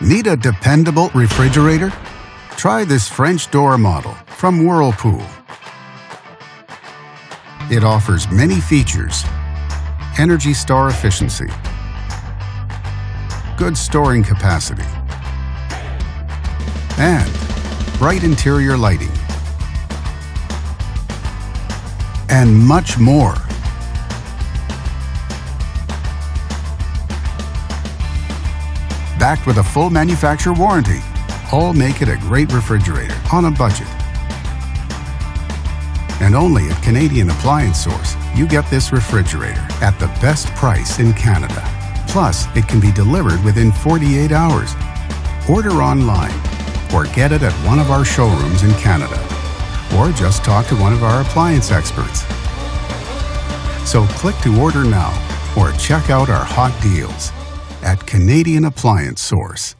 Need a dependable refrigerator? Try this French door model from Whirlpool. It offers many features: energy star efficiency, good storing capacity, and bright interior lighting, and much more. Backed with a full manufacturer warranty, all make it a great refrigerator on a budget. And only at Canadian Appliance Source, you get this refrigerator at the best price in Canada. Plus, it can be delivered within 48 hours. Order online or get it at one of our showrooms in Canada. Or just talk to one of our appliance experts. So click to order now or check out our hot deals at Canadian Appliance Source.